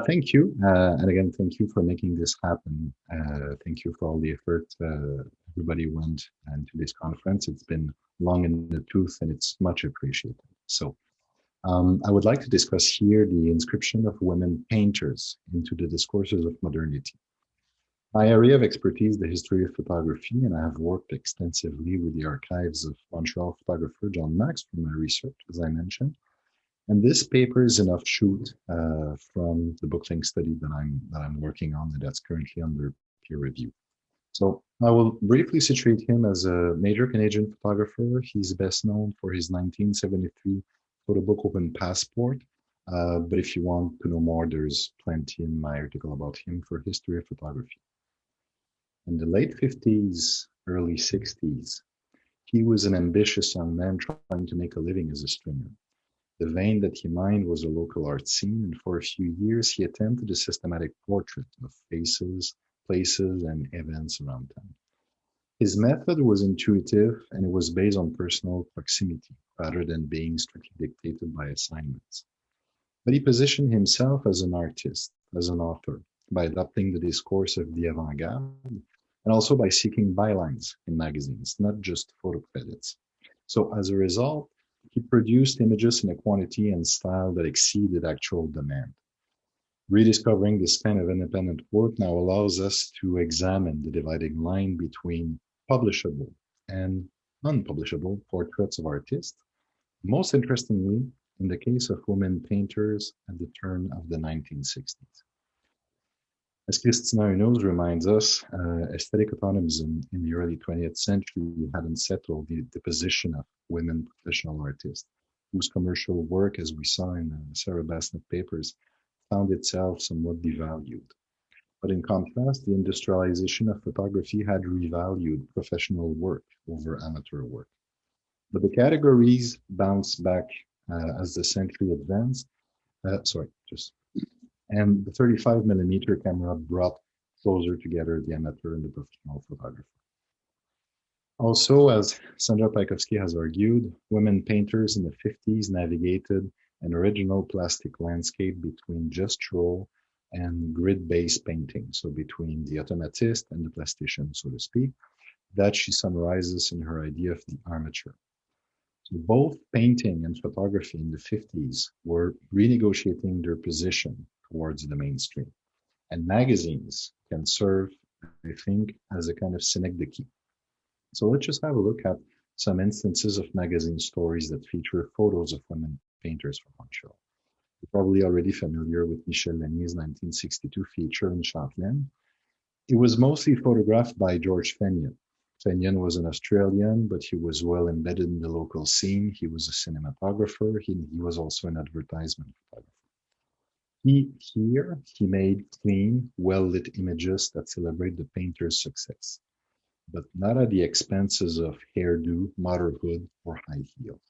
Thank you. And again, thank you for making this happen. Thank you for all the effort everybody went into this conference. It's been long in the tooth and it's much appreciated. I would like to discuss here the inscription of women painters into the discourses of modernity. My area of expertise, the history of photography, and I have worked extensively with the archives of Montreal photographer John Max for my research, as I mentioned. And this paper is an offshoot from the book-length study that I'm working on, and that's currently under peer review. So I will briefly situate him as a major Canadian photographer. He's best known for his 1973 photo book Open Passport. But if you want to know more, there's plenty in my article about him for history of photography. In the late 50s, early 60s, he was an ambitious young man trying to make a living as a stringer. The vein that he mined was a local art scene, and for a few years he attempted a systematic portrait of faces, places, and events around town. His method was intuitive and it was based on personal proximity rather than being strictly dictated by assignments. But he positioned himself as an artist, as an author, by adopting the discourse of the avant-garde and also by seeking bylines in magazines, not just photo credits. So as a result, he produced images in a quantity and style that exceeded actual demand. Rediscovering this kind of independent work now allows us to examine the dividing line between publishable and unpublishable portraits of artists, most interestingly, in the case of women painters at the turn of the 1960s. As Christina Hinault reminds us, aesthetic autonomism in the early 20th century hadn't settled the position of women professional artists, whose commercial work, as we saw in Sarah Bassnett papers, found itself somewhat devalued. But in contrast, the industrialization of photography had revalued professional work over amateur work. But the categories bounced back as the century advanced. Sorry, just and the 35 millimeter camera brought closer together the amateur and the professional photographer. Also, as Sandra Pajkowski has argued, women painters in the 50s navigated an original plastic landscape between gestural and grid-based painting, so between the automatist and the plastician, so to speak, that she summarizes in her idea of the armature. So both painting and photography in the 50s were renegotiating their position towards the mainstream. And magazines can serve, I think, as a kind of synecdoche. So let's just have a look at some instances of magazine stories that feature photos of women painters from Montreal. You're probably already familiar with Michel 1962 feature in Chatelaine. It was mostly photographed by George Fennion. Fennion was an Australian, but he was well embedded in the local scene. He was a cinematographer. He was also an advertisement photographer. He made clean, well-lit images that celebrate the painter's success, but not at the expenses of hairdo, motherhood, or high heels.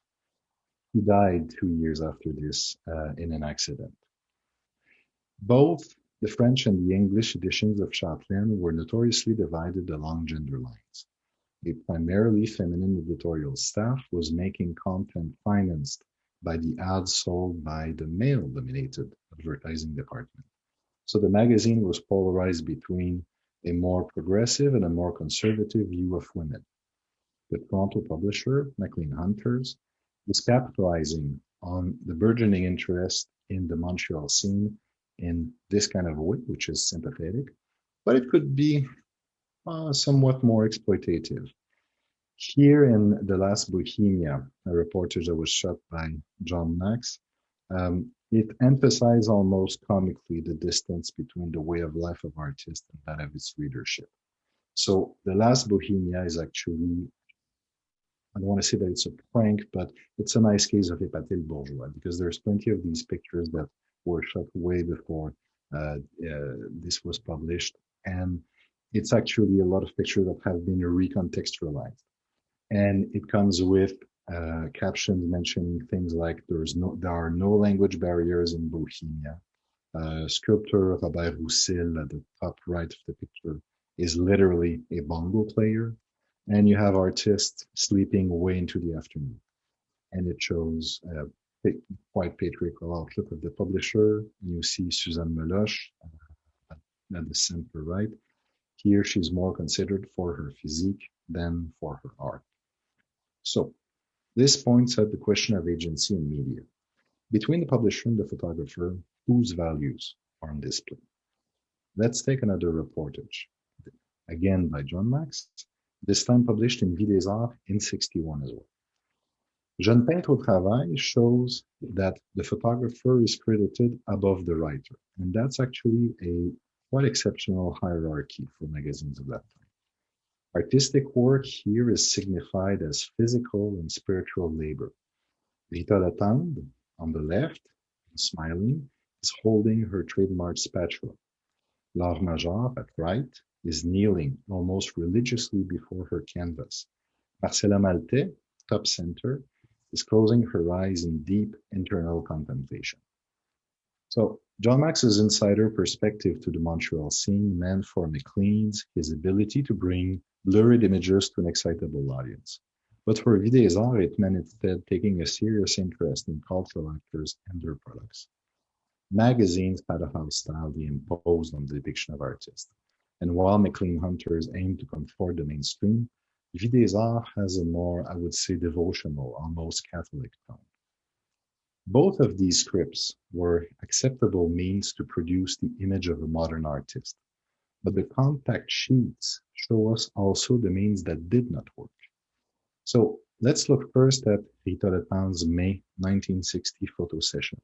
He died 2 years after this in an accident. Both the French and the English editions of Chatelaine were notoriously divided along gender lines. A primarily feminine editorial staff was making content financed by the ads sold by the male-dominated advertising department. So the magazine was polarized between a more progressive and a more conservative view of women. The Toronto publisher, McLean Hunters, was capitalizing on the burgeoning interest in the Montreal scene in this kind of way, which is sympathetic, but it could be somewhat more exploitative. Here in The Last Bohemia, a reportage that was shot by John Max, it emphasized almost comically the distance between the way of life of artists and that of its readership. So The Last Bohemia is actually, I don't want to say that it's a prank, but it's a nice case of épater bourgeois because there's plenty of these pictures that were shot way before this was published. And it's actually a lot of pictures that have been recontextualized. And it comes with captions mentioning things like there are no language barriers in Bohemia. Sculptor Robert Roussel at the top right of the picture is literally a bongo player, and you have artists sleeping way into the afternoon. And it shows quite patriarchal outlook of the publisher. You see Suzanne Meloche at the center right. Here, she's more considered for her physique than for her art. So, this points at the question of agency in media. Between the publisher and the photographer, whose values are on display? Let's take another reportage, again by John Max, this time published in Vie des Arts in 61 as well. Jeune Peintre au Travail shows that the photographer is credited above the writer, and that's actually a quite exceptional hierarchy for magazines of that time. Artistic work here is signified as physical and spiritual labor. Rita Latande, on the left, smiling, is holding her trademark spatula. Laure Major, at right, is kneeling almost religiously before her canvas. Marcella Malte, top center, is closing her eyes in deep internal contemplation. So, John Max's insider perspective to the Montreal scene meant for McLean's his ability to bring blurred images to an excitable audience. But for Vie des Arts, it meant instead taking a serious interest in cultural actors and their products. Magazines had a house style they imposed on the depiction of artists. And while McLean Hunters aimed to comfort the mainstream, Vie des Arts has a more, I would say, devotional, almost Catholic tone. Both of these scripts were acceptable means to produce the image of a modern artist. But the contact sheets show us also the means that did not work. So let's look first at Rita Latande's May 1960 photo session,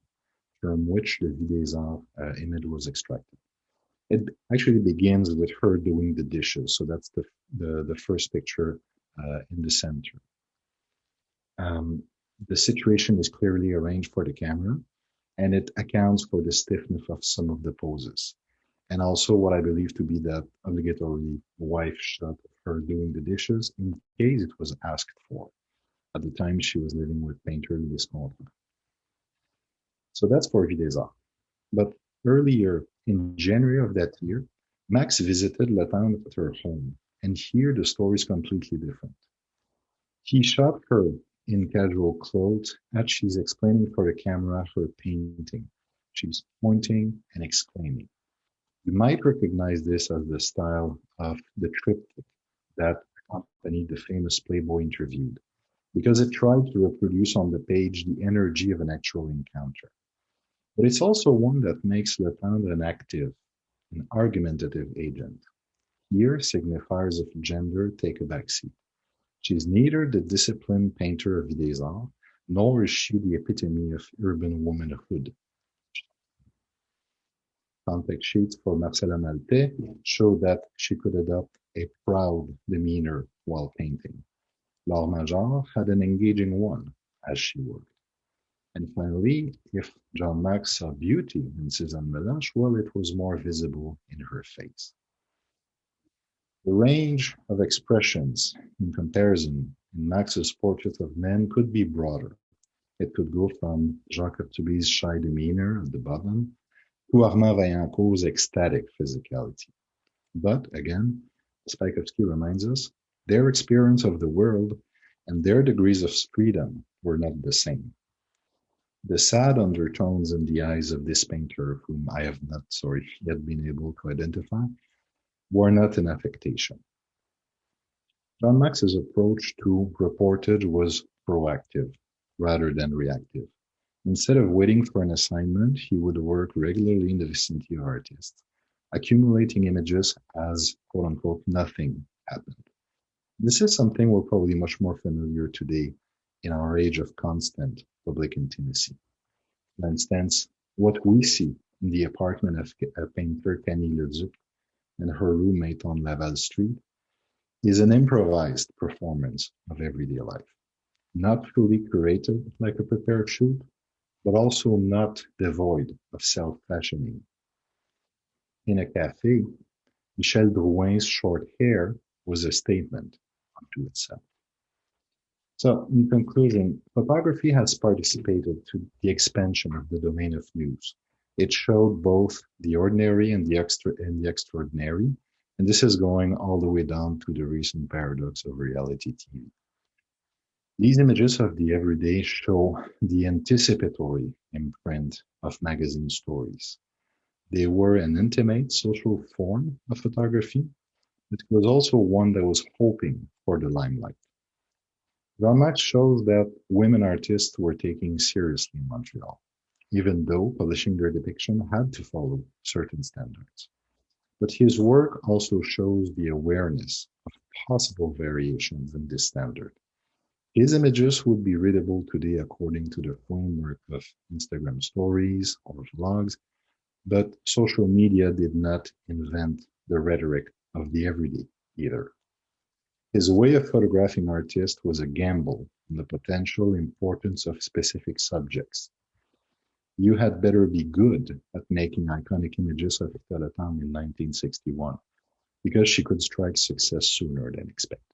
from which the Vie des Arts image was extracted. It actually begins with her doing the dishes, so that's the first picture in the center. The situation is clearly arranged for the camera, and it accounts for the stiffness of some of the poses. And also what I believe to be that obligatory wife shot of her doing the dishes in case it was asked for. At the time, she was living with painter Louis Contra. So that's for Vie des Arts. But earlier, in January of that year, Max visited Latande at her home, and here the story is completely different. He shot her in casual clothes as she's explaining for the camera her painting. She's pointing and exclaiming. You might recognize this as the style of the triptych that accompanied the famous Playboy interviewed, because it tried to reproduce on the page the energy of an actual encounter. But it's also one that makes Latande an active, an argumentative agent. Here, signifiers of gender take a backseat. She's neither the disciplined painter of Vie des Arts, nor is she the epitome of urban womanhood. Contact sheets for Marcella Malte show that she could adopt a proud demeanor while painting. Laure Major had an engaging one as she worked. And finally, if John Max saw beauty in Suzanne Meloche, well, it was more visible in her face. The range of expressions in comparison in Max's portrait of men could be broader. It could go from Jacques Cocteau's shy demeanor at the bottom to Armand Vaillancourt's ecstatic physicality. But again, Spikowski reminds us, their experience of the world and their degrees of freedom were not the same. The sad undertones in the eyes of this painter, whom I have not, yet been able to identify, were not an affectation. John Max's approach to reportage was proactive rather than reactive. Instead of waiting for an assignment, he would work regularly in the vicinity of artists, accumulating images as, quote unquote, nothing happened. This is something we're probably much more familiar today in our age of constant public intimacy. For instance, what we see in the apartment of painter Camille Leduc and her roommate on Laval Street is an improvised performance of everyday life, not fully curated like a prepared shoot, but also not devoid of self-fashioning. In a cafe, Michel Drouin's short hair was a statement unto itself. So, in conclusion, photography has participated to the expansion of the domain of news. It showed both the ordinary and the extraordinary, and this is going all the way down to the recent paradox of reality TV. These images of the everyday show the anticipatory imprint of magazine stories. They were an intimate social form of photography, but it was also one that was hoping for the limelight. Valmax shows that women artists were taken seriously in Montreal, even though publishing their depiction had to follow certain standards. But his work also shows the awareness of possible variations in this standard. His images would be readable today according to the framework of Instagram stories or vlogs, but social media did not invent the rhetoric of the everyday either. His way of photographing artists was a gamble on the potential importance of specific subjects. You had better be good at making iconic images of Latang in 1961 because she could strike success sooner than expected.